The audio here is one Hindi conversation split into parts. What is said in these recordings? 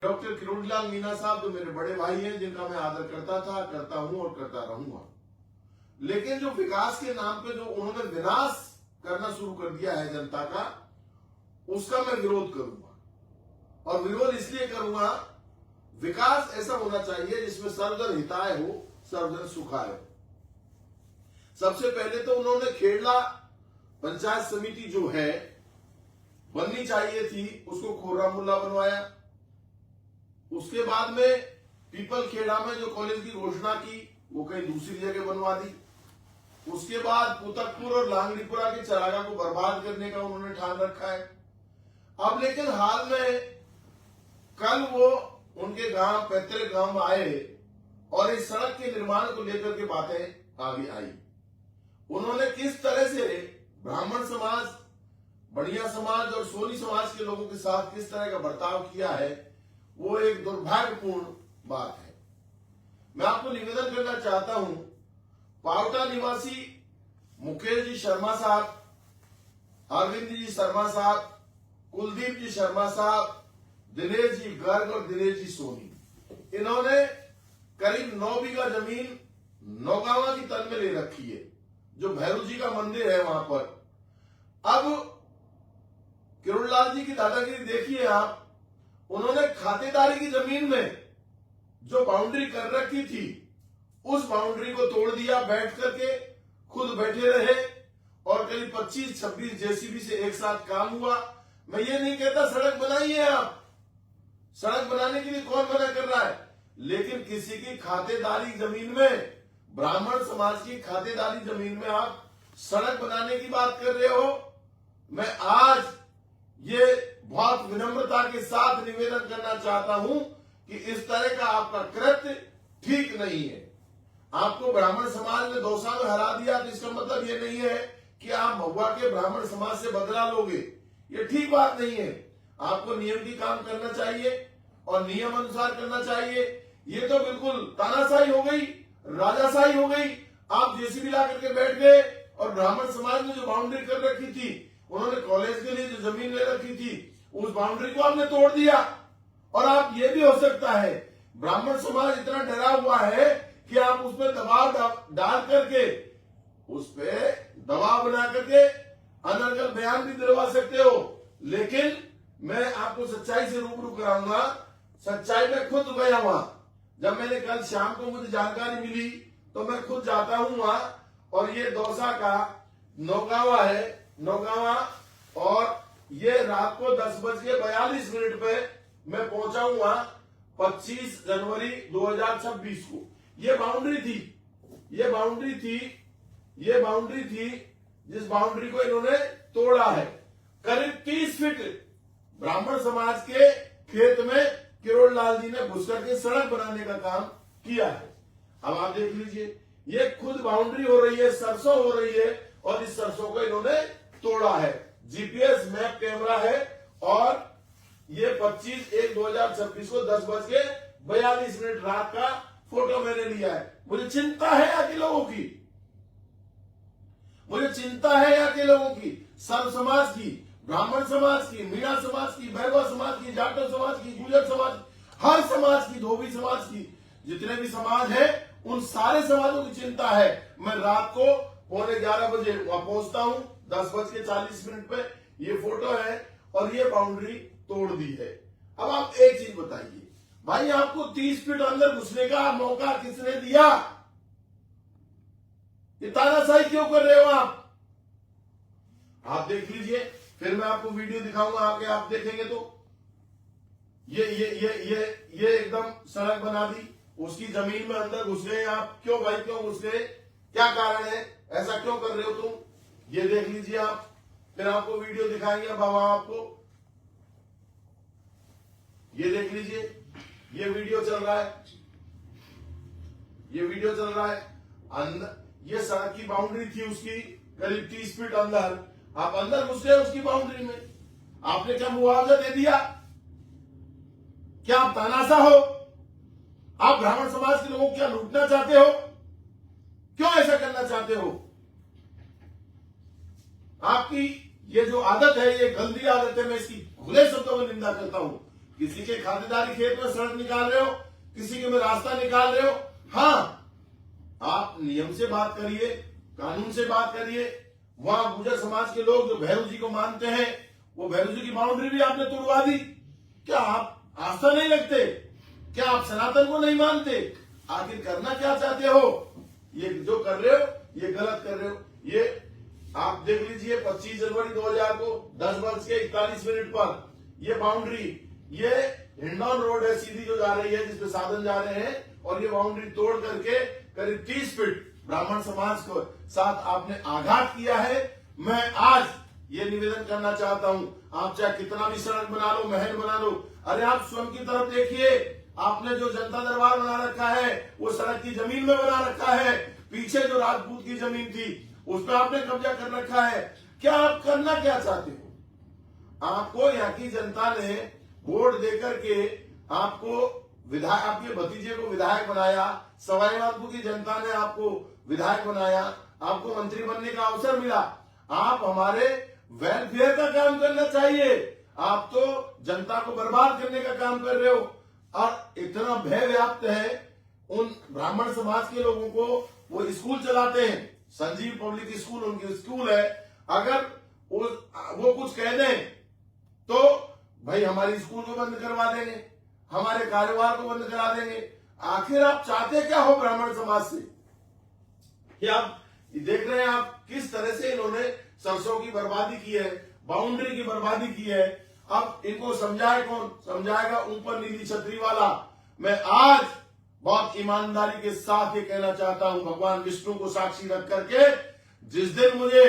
डॉक्टर किरोड़ीलाल मीणा साहब जो मेरे बड़े भाई हैं, जिनका मैं आदर करता था, करता हूं और करता रहूंगा, लेकिन जो विकास के नाम पे जो उन्होंने विनाश करना शुरू कर दिया है जनता का, उसका मैं विरोध करूंगा। और विरोध इसलिए करूंगा, विकास ऐसा होना चाहिए जिसमें सर्वजन हिताय हो, सर्वजन सुखाय हो। सबसे पहले तो उन्होंने खेड़ला पंचायत समिति जो है बननी चाहिए थी, उसको खोरा मुल्ला बनवाया। उसके बाद में पीपल खेड़ा में जो कॉलेज की घोषणा की वो कहीं दूसरी जगह बनवा दी। उसके बाद पुतकपुर और लांगड़ीपुरा के चरागा को बर्बाद करने का उन्होंने ठान रखा है। अब लेकिन हाल में कल वो उनके गांव पैतृक गांव में आए और इस सड़क के निर्माण को लेकर के बातें आगे आई। उन्होंने किस तरह से ब्राह्मण समाज, बढ़िया समाज और सोनी समाज के लोगों के साथ किस तरह का बर्ताव किया है, वो एक दुर्भाग्यपूर्ण बात है। मैं आपको निवेदन करना चाहता हूं, पावटा निवासी मुकेश जी शर्मा साहब, अरविंद जी शर्मा साहब, कुलदीप जी शर्मा साहब, दिनेश जी गर्ग और दिनेश जी सोनी, इन्होंने करीब 9 बीघा जमीन नौगावा की तन में ले रखी है, जो भैरू जी का मंदिर है वहां पर। अब किरोड़ीलाल जी की दादागिरी देखिए आप, उन्होंने खातेदारी की जमीन में जो बाउंड्री कर रखी थी, उस बाउंड्री को तोड़ दिया, बैठ करके खुद बैठे रहे और करीब 25-26 जेसीबी से एक साथ काम हुआ। मैं ये नहीं कहता सड़क बनाइए आप, सड़क बनाने के लिए कौन मना कर रहा है, लेकिन किसी की खातेदारी जमीन में, ब्राह्मण समाज की खातेदारी जमीन में आप सड़क बनाने की बात कर रहे हो। मैं आज ये बहुत विनम्रता के साथ निवेदन करना चाहता हूं कि इस तरह का आपका कृत्य ठीक नहीं है। आपको ब्राह्मण समाज ने दौसा में हरा दिया तो इसका मतलब ये नहीं है कि आप महुआ के ब्राह्मण समाज से बदला लोगे, ये ठीक बात नहीं है। आपको नियम की काम करना चाहिए और नियम अनुसार करना चाहिए। ये तो बिल्कुल तानाशाही हो गई, राजाशाही हो गई। आप जेसीबी ला करके बैठ गए और ब्राह्मण समाज ने जो बाउंड्री कर रखी थी, उन्होंने कॉलेज के लिए जो जमीन ले रखी थी, उस बाउंड्री को आपने तोड़ दिया। और आप ये भी हो सकता है, ब्राह्मण समाज इतना डरा हुआ है कि आप उस पर दबाव डाल करके, उस पे दबाव बना करके अनर्गल बयान भी दिलवा सकते हो। लेकिन मैं आपको सच्चाई से रूबरू कराऊंगा। सच्चाई में खुद गया वहां, जब मैंने कल शाम को मुझे जानकारी मिली तो मैं खुद जाता हूं वहां, और ये दौसा का नौगावा है, नौगावा, और ये रात को 10:42 पे मैं पहुंचा हूं वहां 25 जनवरी 2026 को। ये बाउंड्री थी जिस बाउंड्री को इन्होंने तोड़ा है। करीब 30 फीट ब्राह्मण समाज के खेत में किरोड़ीलाल जी ने घुस करके सड़क बनाने का काम किया है। अब आप देख लीजिए, ये खुद बाउंड्री हो रही है, सरसों हो रही है, और इस सरसों को इन्होंने तोड़ा है। जीपीएस मैप कैमरा है, और ये 25/1/2026 को 10:42 रात का फोटो मैंने लिया है। मुझे चिंता है यहाँ के लोगों की, मुझे चिंता है यहाँ के लोगों की, सर्व समाज की, ब्राह्मण समाज की, मीणा समाज की, भैरवा समाज की, जाटव समाज की, गुजर समाज, हर समाज की, धोबी समाज की, जितने भी समाज है उन सारे समाजों की चिंता है। मैं रात को 11:15 बजे वहां पहुंचता हूं, 10:40 पे ये फोटो है, और ये बाउंड्री तोड़ दी है। अब आप एक चीज बताइए भाई, आपको 30 फीट अंदर घुसने का मौका किसने दिया? ये तानाशाही क्यों कर रहे हो आप देख लीजिए, फिर मैं आपको वीडियो दिखाऊंगा आगे, आप देखेंगे तो ये एकदम सड़क बना दी, उसकी जमीन में अंदर घुस गए आप। क्यों भाई, क्यों घुस गए, क्या कारण है, ऐसा क्यों कर रहे हो तुम? ये देख लीजिए आप, फिर आपको वीडियो दिखाएंगे बाबा आपको। ये देख लीजिए, ये वीडियो चल रहा है, ये वीडियो चल रहा है। अंदर ये सड़क की बाउंड्री थी उसकी करीब 30 फीट अंदर, आप अंदर घुस गए उसकी बाउंड्री में। आपने क्या मुआवजा दे दिया? क्या आप तानाशाह हो? आप ब्राह्मण समाज के लोगों को क्या लूटना चाहते हो? क्यों ऐसा करना चाहते हो? आपकी ये जो आदत है, ये गंदी आदत है, मैं इसकी खुले शब्दों में निंदा करता हूं किसी के खातेदारी खेत में सड़क निकाल रहे हो, किसी के में रास्ता निकाल रहे हो, हाँ आप नियम से बात करिए, कानून से बात करिए। वहां गुर्जर समाज के लोग जो भैरू जी को मानते हैं, वो भैरू जी की बाउंड्री भी आपने तोड़वा दी। क्या आप आस्था नहीं लगते? क्या आप सनातन को नहीं मानते? आखिर करना क्या चाहते हो? ये जो कर रहे हो ये गलत कर रहे हो। ये आप देख लीजिए 25 जनवरी 2000 को 10 वर्ष के 41 मिनट पर ये बाउंड्री, ये हिंडौन रोड है सीधी जो जा रही है, जिसपे साधन जा रहे हैं, और ये बाउंड्री तोड़ करके करीब 30 फीट ब्राह्मण समाज को साथ आपने आघात किया है। मैं आज ये निवेदन करना चाहता हूं, आप चाहे कितना भी सड़क बना लो, महल बना लो, अरे आप स्वयं की तरफ देखिए। आपने जो जनता दरबार बना रखा है वो सड़क की जमीन में बना रखा है। पीछे जो राजपूत की जमीन थी उस पर आपने कब्जा कर रखा है। क्या आप करना क्या चाहते हो? आपको यहाँ की जनता ने वोट देकर के आपको विधायक, आपके भतीजे को विधायक बनाया, सवाई माधोपुर की जनता ने आपको विधायक बनाया, आपको मंत्री बनने का अवसर मिला। आप हमारे वेलफेयर का काम करना चाहिए, आप तो जनता को बर्बाद करने का काम कर रहे हो। और इतना भय व्याप्त है उन ब्राह्मण समाज के लोगों को, वो स्कूल चलाते हैं, संजीव पब्लिक स्कूल उनकी स्कूल है, अगर वो कुछ कह दें तो भाई हमारी स्कूल को बंद करवा देंगे, हमारे कारोबार को बंद करा देंगे। आखिर आप चाहते क्या हो ब्राह्मण समाज से? कि आप देख रहे हैं आप किस तरह से इन्होंने सरसों की बर्बादी की है, बाउंड्री की बर्बादी की है। अब इनको समझाए कौन? समझाएगा ऊपर नीली छतरी वाला। मैं आज बहुत ईमानदारी के साथ ये कहना चाहता हूं, भगवान विष्णु को साक्षी रख करके, जिस दिन मुझे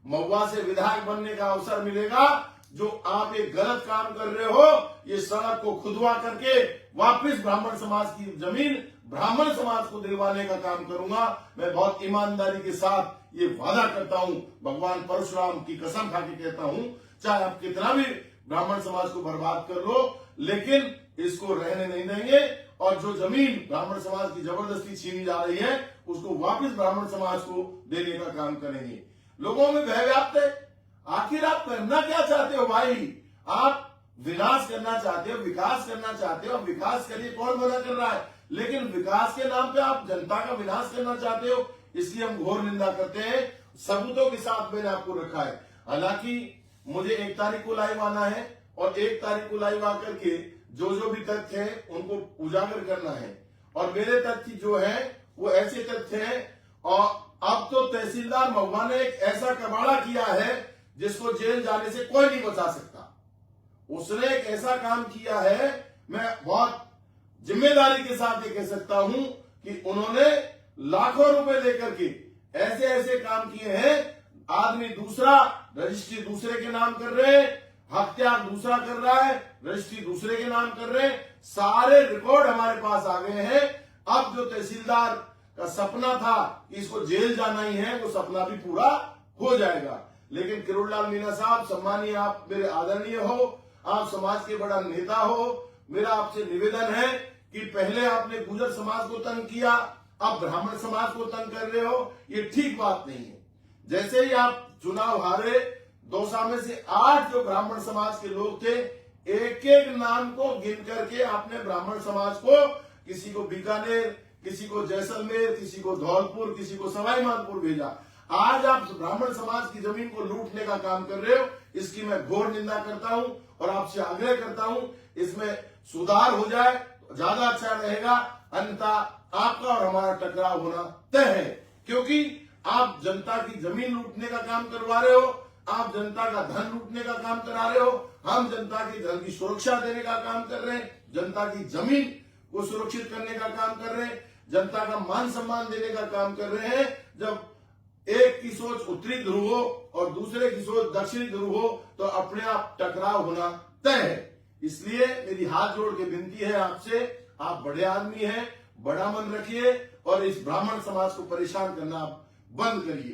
महुआ से विधायक बनने का अवसर मिलेगा, जो आप एक गलत काम कर रहे हो, ये सड़क को खुदवा करके वापस ब्राह्मण समाज की जमीन ब्राह्मण समाज को दिलवाने का काम करूंगा। मैं बहुत ईमानदारी के साथ ये वादा करता हूं, भगवान परशुराम की कसम खा के कहता हूं, चाहे आप कितना भी ब्राह्मण समाज को बर्बाद कर लो, लेकिन इसको रहने नहीं देंगे। और जो जमीन ब्राह्मण समाज की जबरदस्ती छीनी जा रही है, उसको वापस ब्राह्मण समाज को देने का काम करेंगे। लोगों में भय व्याप्त है। आखिर आप करना क्या चाहते हो भाई? आप विनाश करना चाहते हो, विकास करना चाहते हो, विकास करिए, कौन मना कर रहा है? लेकिन विकास के नाम पे आप जनता का विनाश करना चाहते हो, इसलिए हम घोर निंदा करते हैं। सबूतों के साथ मैंने आपको रखा है। हालांकि मुझे 1 तारीख को लाइव आना है, और 1 तारीख को लाइव आकर के जो भी तथ्य है उनको उजागर करना है। और मेरे तथ्य जो है वो ऐसे तथ्य हैं, और अब तो तहसीलदार महुआ ने एक ऐसा कबाड़ा किया है जिसको जेल जाने से कोई नहीं बचा सकता। उसने एक ऐसा काम किया है, मैं बहुत जिम्मेदारी के साथ ये कह सकता हूं कि उन्होंने लाखों रुपए लेकर के ऐसे ऐसे काम किए हैं। आदमी दूसरा, रजिस्ट्री दूसरे के नाम कर रहे हैं, हत्या दूसरा कर रहा है, रजिस्ट्री दूसरे के नाम कर रहे हैं। सारे रिकॉर्ड हमारे पास आ गए हैं। अब जो तहसीलदार का सपना था कि इसको जेल जाना ही है, वो सपना भी पूरा हो जाएगा। लेकिन किरोड़लाल मीणा साहब, सम्मानीय, आप मेरे आदरणीय हो, आप समाज के बड़ा नेता हो। मेरा आपसे निवेदन है कि पहले आपने गुर्जर समाज को तंग किया, अब ब्राह्मण समाज को तंग कर रहे हो, ये ठीक बात नहीं है। जैसे ही आप चुनाव हारे, दौसा में से 8 जो ब्राह्मण समाज के लोग थे, एक एक नाम को गिन करके आपने ब्राह्मण समाज को, किसी को बीकानेर, किसी को जैसलमेर, किसी को धौलपुर, किसी को सवाई माधोपुर भेजा। आज आप ब्राह्मण समाज की जमीन को लूटने का काम कर रहे हो। इसकी मैं घोर निंदा करता हूं और आपसे आग्रह करता हूं, इसमें सुधार हो जाए तो ज्यादा अच्छा रहेगा। अन्यथा आपका और हमारा टकराव होना तय है, क्योंकि आप जनता की जमीन लूटने का काम करवा रहे हो, आप जनता का धन लूटने का काम करा रहे हो। हम जनता के धन की सुरक्षा देने का काम कर रहे हैं, जनता की जमीन को सुरक्षित करने का काम कर रहे हैं, जनता का मान सम्मान देने का काम कर रहे हैं। जब एक की सोच उत्तरी ध्रुव हो और दूसरे की सोच दक्षिणी ध्रुव हो, तो अपने आप टकराव होना तय है। इसलिए मेरी हाथ जोड़ के विनती है आपसे, आप बड़े आदमी हैं, बड़ा मन रखिए और इस ब्राह्मण समाज को परेशान करना बंद करिए।